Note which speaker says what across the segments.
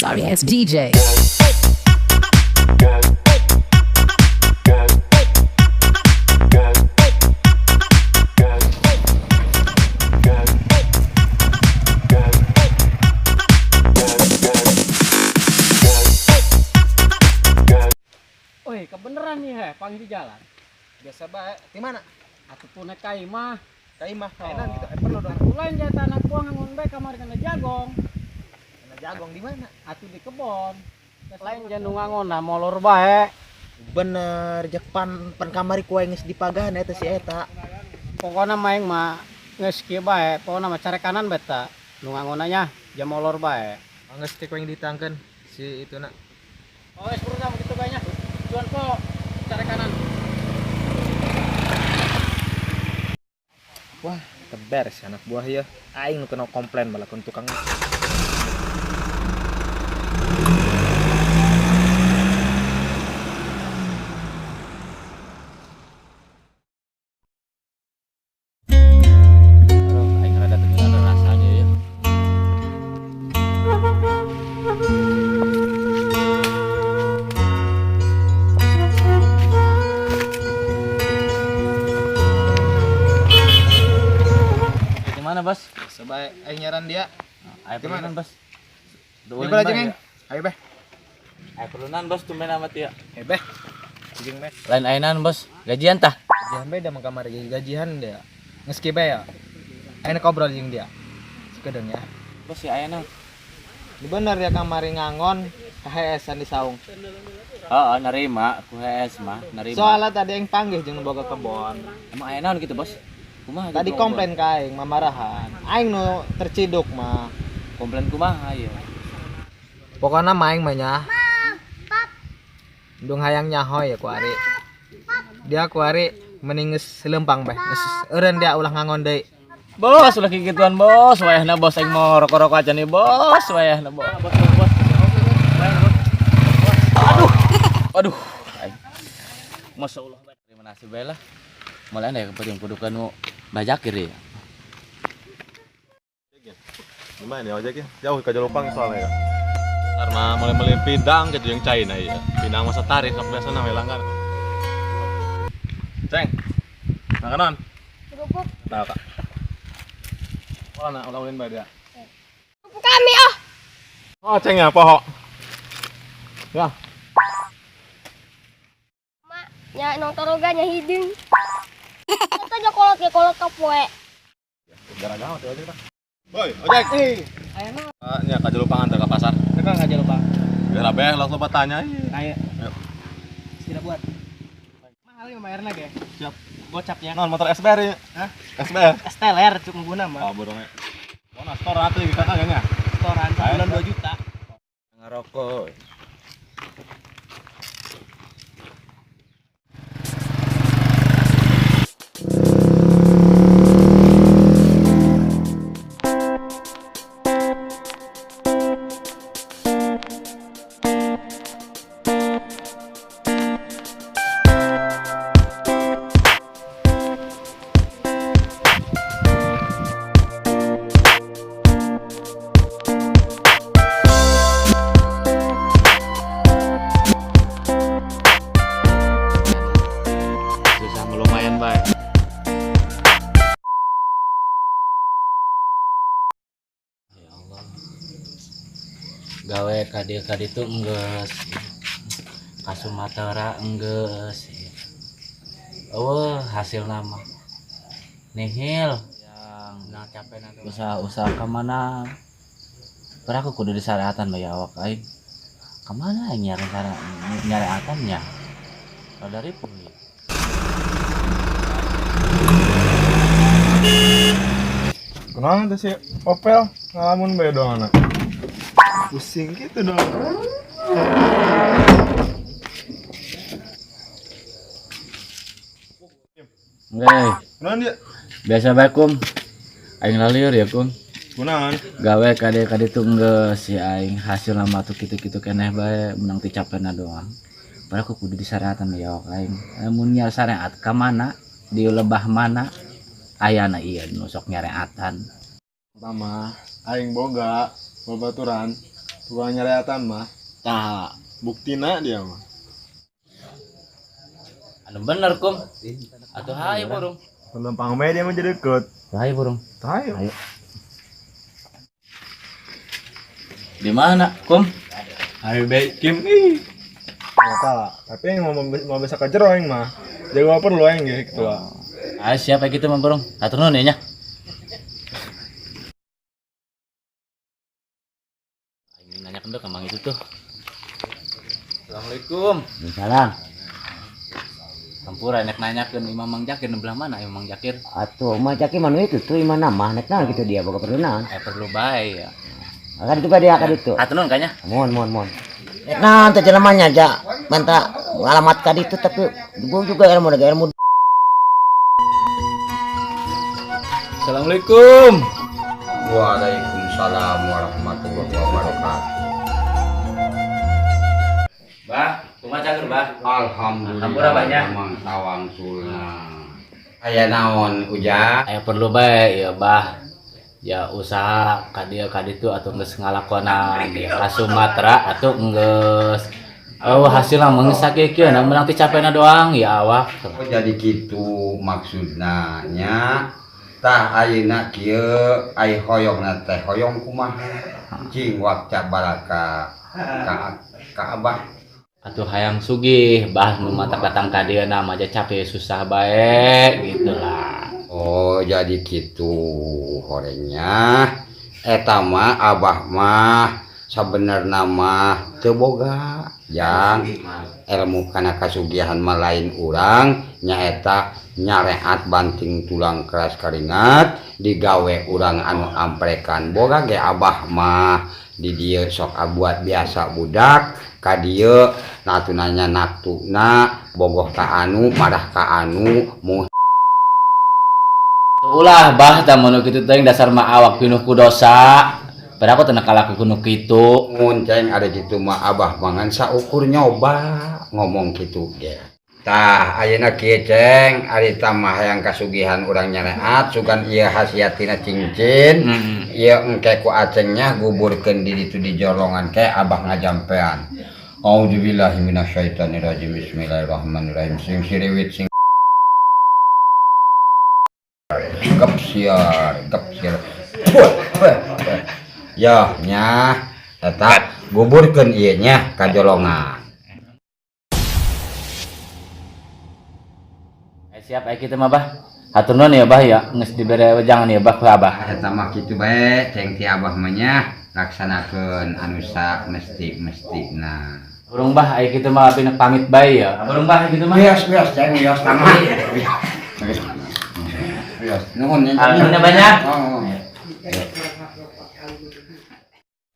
Speaker 1: Sorry ass DJ.
Speaker 2: Woi, kebeneran nih pang di jalan.
Speaker 3: Biasa baik. Di mana?
Speaker 2: Aku punya kaimah.
Speaker 3: Kaimah.
Speaker 2: Oh.
Speaker 3: Enak gitu. Perlu dong.
Speaker 2: Lain jatah anak buah ngangon bae kamar kena jagong.
Speaker 3: Kena jagong di mana?
Speaker 2: Atuh di kebon. Lain jantung ngangon molor bae.
Speaker 3: Bener, jak pan kamari kue geus dipagahan eta si eta.
Speaker 2: Pokoknya maeng mah geus kieu bae. Pokoknya mah care kanan beta. Nu ngangonanya jam molor bae.
Speaker 3: Geus teh kue yang ditangkeun si itu nak.
Speaker 2: Oh, es berusaha begitu banyak. Tuan po care kanan.
Speaker 3: Wah, teber si anak buah ya. Aing nu kena komplain malah kun tukang.
Speaker 4: Aing rada teu ada rasanya ya. Gimana, Bos?
Speaker 3: Sebaik aing nyaran dia.
Speaker 4: Ayo
Speaker 3: Gimana?
Speaker 4: perlunan, Bos.
Speaker 3: Di bala jeung aing. Ayo beh.
Speaker 4: Ayo perlunan, Bos, tumben amat ya.
Speaker 3: Beh. Jeung beh.
Speaker 4: Lain ainan, Bos. Gajian tah.
Speaker 3: Gajian beda mah kamari gajian dia. Geus kieu bae ya. Aing ngobrol jeung dia. Sekedeng ya.
Speaker 4: Bos, si ainan.
Speaker 3: Di bener ya kamari ngangon KHS-an di saung.
Speaker 4: Heeh, nerima, ku HS mah, nerima.
Speaker 3: Soalnya tadi yang panggil jeung boga kebon.
Speaker 4: Emang ainan gitu, Bos. Kumaha
Speaker 3: Tadi
Speaker 4: gitu,
Speaker 3: komplain ka aing mamarahan. Aing nu terciduk mah.
Speaker 4: Bos? Komplain kumaha ya?
Speaker 3: Pokoknya maing mah nya. Dung hayang nyahoy ya ku ari. Dia ku ari mending geus lempang beh. Geus eureun dia ulah ngangon deui.
Speaker 4: Bos, ulah gituan, Bos. Wayahna Bos aing mau rokok-rokok aja nih, Bos. Wayahna, Bos. Bos. Aduh. Aing. Masyaallah, terima kasih bae lah. Mulai nih kepenting kudu kanu bajakir ya.
Speaker 5: Gimana ya ojek ya? Jauh ke Jalupang soalnya ya. Karena mulai pindang ke yang China ya. Pindang masa tarik sampai biasa namanya langgar. Ceng. Makanan.
Speaker 6: Kerupuk
Speaker 5: Nah, Kak. Mana ulangin bae dia.
Speaker 6: kami
Speaker 5: Oh, ceng ya poho. Ya.
Speaker 6: mak nya nong toroga nya hidung kita aja kolot kapoe
Speaker 5: Gara-gara tuh ojek. Boy, ojek.
Speaker 2: Ayeuna
Speaker 5: Nya ke Jalupang antar ke pasar.
Speaker 2: tekan aja lupa.
Speaker 5: Biar abeh lo tanya.
Speaker 2: Ayo.
Speaker 5: Ayo.
Speaker 2: Tidak buat. Mahal ya bayarna ge.
Speaker 5: Siap.
Speaker 2: Gocapnya.
Speaker 5: Non motor SBR ya.
Speaker 2: Hah?
Speaker 5: SBR.
Speaker 2: Esteller cuk guna mah.
Speaker 5: Oh, bodongnya. Mana store atuh kita kagaknya.
Speaker 2: Setoran sebulan
Speaker 5: Ayo.
Speaker 2: 2 juta.
Speaker 3: Ngarokok.
Speaker 4: Susah lumayan bae. Ya Allah. Gawe kadi tuh enggeus. Ka Sumatera enggeus. Hasil nama nihil yang nah capek nanti usaha kemana aku kudu disareatan bae awak aing kemana aing nyareatannya kalau dari pulih.
Speaker 5: Kenapa tuh si Opel ngalamun bae dong anak. Pusing gitu dong.
Speaker 4: Nggak,
Speaker 5: Kenapa dia?
Speaker 4: biasa bae kum aing lalieur ya kum
Speaker 5: Kunaon?
Speaker 4: gawe kade tuh enggeus si aing hasil nama tuh kitu-kitu keneh bae menang ti capena doang padahal aku kudu disareatan ya awak aing mun nya sareat ka mana di lebah mana ayana iya nu sok nyareatan.
Speaker 5: Pertama, aing boga babaturan Tukang nyariatan mah.
Speaker 4: Tah,
Speaker 5: Buktina dia mah.
Speaker 4: anu bener kum. Atuh hayu burung.
Speaker 5: Penumpang mah dia mah jadi deket.
Speaker 4: Hayu burung.
Speaker 5: Tahu.
Speaker 4: Di mana kum?
Speaker 5: Ayo baik Kim ih. Mata, tapi yang mau bisa ke jero yang mah. Jago perlu yang gitu ketua.
Speaker 4: Ah siapa gitu mah burung? Atur nuhun ya nya. Ini nanya kendek emang itu tuh. Assalamualaikum.
Speaker 1: Salam.
Speaker 4: Sampura nek nanyakeun Imam Mang Jakir belah mana Imam Mang Jakir?
Speaker 1: Atuh mah caki manu itu tuh iman nama nek nah gitu dia boga perlu naon.
Speaker 4: Perlu bae ya.
Speaker 1: Akan itu dia akan itu.
Speaker 4: Atur nuhun kanya.
Speaker 1: Mon. Nek nah teh jelemanya aja manta alamat ka ditu tapi gua juga ilmu.
Speaker 4: Assalamualaikum.
Speaker 7: Waalaikumsalam warahmatullahi wabarakatuh.
Speaker 4: Bah, kumaha cager bah?
Speaker 7: Alhamdulillah.
Speaker 4: Hampura banyak.
Speaker 7: Mang tawang sulna. Aya naon ujang?
Speaker 4: Aya perlu bae ya bah. Ya usaha ka dieu ka ditu atuh geus ngalakonan di ka Sumatera atuh geus. Hasilna mah geus sakieu na menang ti capena doang ya awak.
Speaker 7: Oh jadi kitu maksudna nya. Tah ayeuna kieu ai hoyongna teh hoyong kumaha? Cing wakca baraka ka abah.
Speaker 4: Atuh hayang sugih bah nu matak datang ka dieu na mah capek susah bae gitu lah.
Speaker 7: Oh jadi kitu horenya. Eta mah abah mah sabenerna mah teu boga yang ilmu kana kasugihan mah lain urang nyaeta nyareat banting tulang keras keringat digawe urang anu amprekan boga ge abah mah di dieu sok abuat biasa budak ka dieu natunanya naktuna bogoh ka anu marah ka anu mu
Speaker 4: Ulah bah da mun kitu teh dasar mah awak pinuh ku dosa. Padahal aku teu nakalaku kuno kitu.
Speaker 7: mun ceng ada gitu mah abah mangan saukur nyoba ngomong gitu ge. Tah ayeuna kieu ceng ari tamah hayang kasugihan urang nyareat sugan ieu hasiatina cincin ieu engke ku acengnya guburkeun di ditu di jolongan ke abah ngajampean. A'udzubillahi minasyaitonirrajim. Bismillahirrahmanirrahim. Sing siriwit sing gapsiar. Ya nya tetap guburkeun ieu nya ka jolongan.
Speaker 4: Siap aya kitu mah bah. Hatur nuhun ya bah ya geus dibere wejangan ya bah ku abah.
Speaker 7: Eta mah kitu bae ceng ti abah mah nya laksanakeun anu sa mesti-mestina.
Speaker 4: Burung bah aya kitu mah pinuh pamit bae ya. Burung bah kitu mah.
Speaker 7: Wios ceng wios tangan. Wios nuhun nya.
Speaker 4: Nuhun banyak.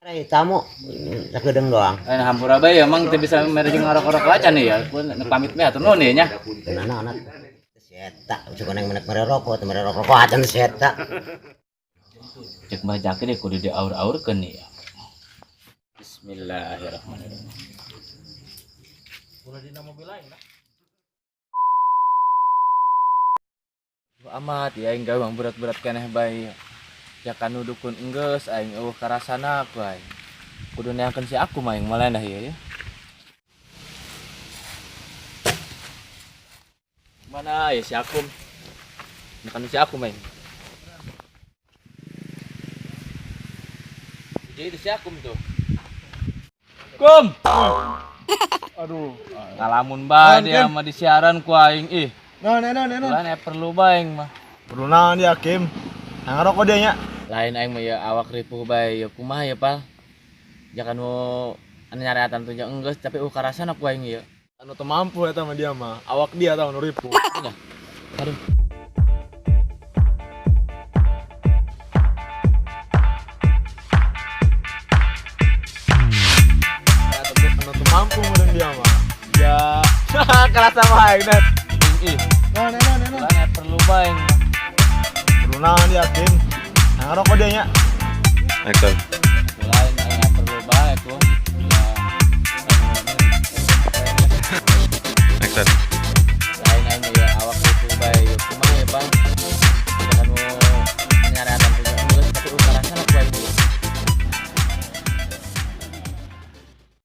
Speaker 1: Ai tamu sakedeung doang.
Speaker 4: Hampura bae emang teu bisa mere jeung ngarok-ngarok acan ya. Ku pamit bae hatur nuhun ya nya.
Speaker 1: Kenana anak seta cukup nang menek mererokok teu mererokok acan seta.
Speaker 4: Cek Mbah Jakir kudu diaur-aurkeun ya. Bismillahirrahmanirrahim. Ulah dina mobil lain lah. Amat ya aing gawe berat-berat keneh bae. Ya kanu dukun enggeus aing eueuh karasana ku aing. Kudu neangkeun si aku mah aing malenah ieu ya. Mana ya si Akum? Bukan si Akum aing. Jadi si Akum tuh. Kum.
Speaker 5: Aduh.
Speaker 4: Ngalamun bae dia mah di siaran ku aing ih.
Speaker 5: Nah.
Speaker 4: Ulah perlu bae mah.
Speaker 5: Perlu naon dia Kim? Yang ngerokok dia nya.
Speaker 4: Lain aing mah ya awak ripuh bae ya kumaha ya pal. Jangan mau anu nyareatan tuh enggeus tapi karasana ku aing ieu.
Speaker 5: Anu teu mampu eta mah dia mah. Awak dia tah nu ripu.
Speaker 4: Aduh.
Speaker 5: Anu teu mampu meureun dia mah. Ya. Kerasa bae net.
Speaker 4: Ih.
Speaker 5: Nah.
Speaker 4: Ulah perlu bae.
Speaker 5: Perlu naon dia Kim? Yang ngerokok dia nya. Action.
Speaker 4: Lain aing perlu bae ku. Ya.
Speaker 5: Action.